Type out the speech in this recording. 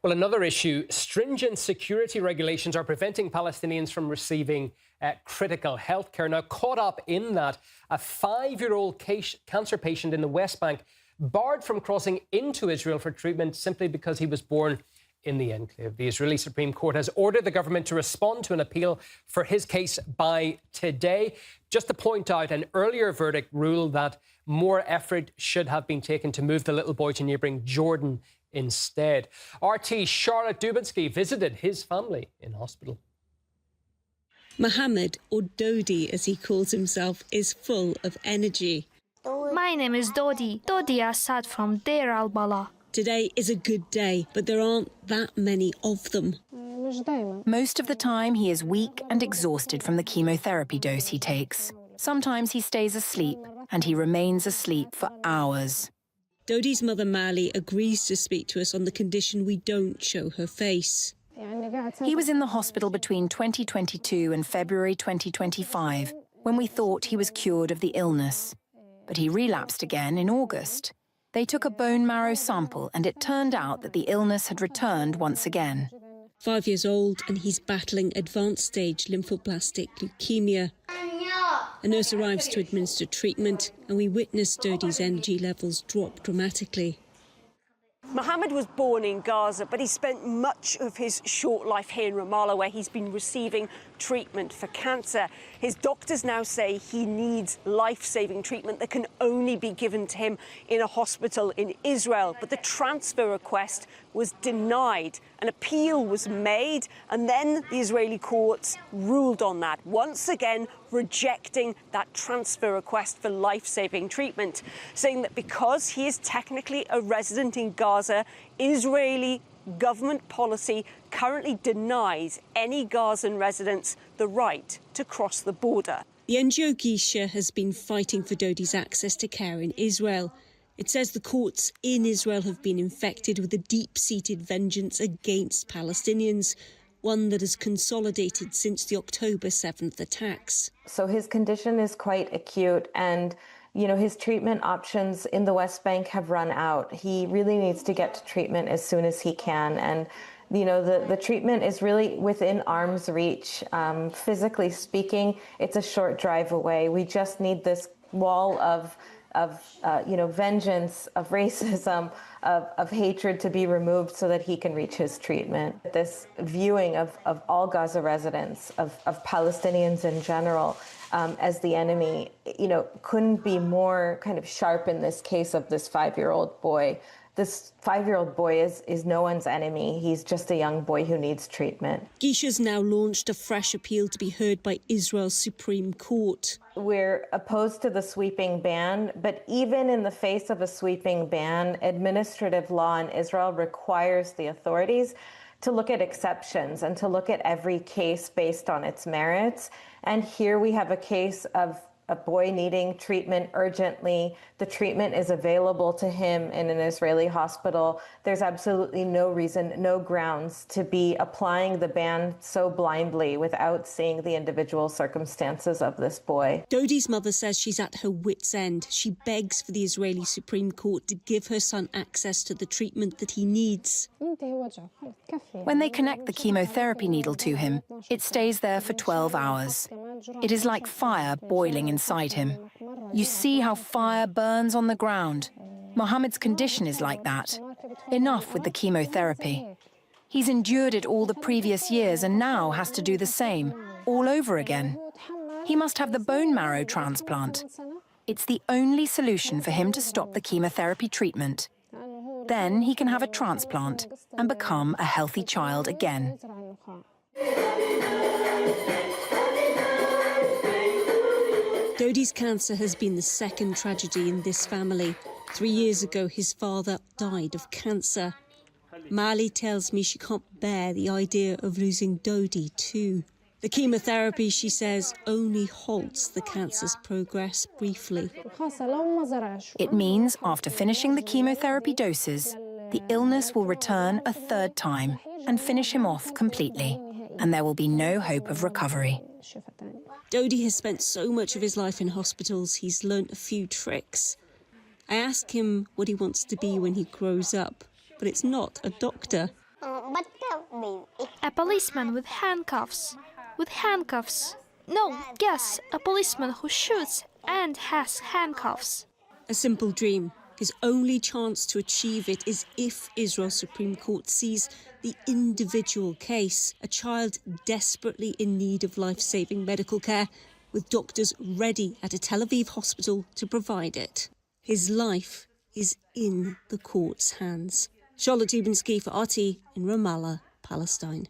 Well, another issue, stringent security regulations are preventing Palestinians from receiving critical health care. Now, caught up in that, a 5-year-old cancer patient in the West Bank barred from crossing into Israel for treatment simply because he was born in the enclave. The Israeli Supreme Court has ordered the government to respond to an appeal for his case by today. Just to point out, an earlier verdict ruled that more effort should have been taken to move the little boy to neighbouring Jordan instead. RT Charlotte Dubinsky visited his family in hospital. Mohammed, or Dodi as he calls himself, is full of energy. My name is Dodi Assad from Deir al-Bala. Today is a good day, but there aren't that many of them. Most of the time he is weak and exhausted from the chemotherapy dose he takes. Sometimes he stays asleep, and he remains asleep for hours. Dodi's mother Mali agrees to speak to us on the condition we don't show her face. He was in the hospital between 2022 and February 2025, when we thought he was cured of the illness. But he relapsed again in August. They took a bone marrow sample, and it turned out that the illness had returned once again. 5 years old, and he's battling advanced stage lymphoblastic leukemia. A nurse arrives to administer treatment, and we witness Dodi's energy levels drop dramatically. Mohammed was born in Gaza, but he spent much of his short life here in Ramallah, where he's been receiving treatment for cancer. His doctors now say he needs life-saving treatment that can only be given to him in a hospital in Israel. But the transfer request was denied. An appeal was made, and then the Israeli courts ruled on that, once again rejecting that transfer request for life-saving treatment, saying that because he is technically a resident in Gaza, Israeli government policy currently denies any Gazan residents the right to cross the border. The NGO Gisha has been fighting for Dodi's access to care in Israel. It says the courts in Israel have been infected with a deep-seated vengeance against Palestinians, one that has consolidated since the October 7th attacks. So his condition is quite acute, and his treatment options in the West Bank have run out. He really needs to get to treatment as soon as he can. And, the treatment is really within arm's reach. Physically speaking, it's a short drive away. We just need this wall of vengeance, of racism, of hatred to be removed so that he can reach his treatment. This viewing of all Gaza residents, of Palestinians in general, as the enemy, couldn't be more kind of sharp in this case of this 5-year-old boy. This 5-year-old boy is no one's enemy. He's just a young boy who needs treatment. Gisha's now launched a fresh appeal to be heard by Israel's Supreme Court. We're opposed to the sweeping ban, but even in the face of a sweeping ban, administrative law in Israel requires the authorities to look at exceptions and to look at every case based on its merits. And here we have a case of a boy needing treatment urgently. The treatment is available to him in an Israeli hospital. There's absolutely no reason, no grounds to be applying the ban so blindly without seeing the individual circumstances of this boy. Dodi's mother says she's at her wit's end. She begs for the Israeli Supreme Court to give her son access to the treatment that he needs. When they connect the chemotherapy needle to him, it stays there for 12 hours. It is like fire boiling inside him. You see how fire burns on the ground. Mohammed's condition is like that. Enough with the chemotherapy. He's endured it all the previous years and now has to do the same, all over again. He must have the bone marrow transplant. It's the only solution for him to stop the chemotherapy treatment. Then he can have a transplant and become a healthy child again. Dodi's cancer has been the second tragedy in this family. 3 years ago, his father died of cancer. Mali tells me she can't bear the idea of losing Dodi too. The chemotherapy, she says, only halts the cancer's progress briefly. It means after finishing the chemotherapy doses, the illness will return a third time and finish him off completely, and there will be no hope of recovery. Dodi has spent so much of his life in hospitals, he's learnt a few tricks. I ask him what he wants to be when he grows up, but it's not a doctor. A policeman with handcuffs. With handcuffs. No, yes, a policeman who shoots and has handcuffs. A simple dream. His only chance to achieve it is if Israel's Supreme Court sees the individual case, a child desperately in need of life-saving medical care, with doctors ready at a Tel Aviv hospital to provide it. His life is in the court's hands. Charlotte Dubinsky for RT in Ramallah, Palestine.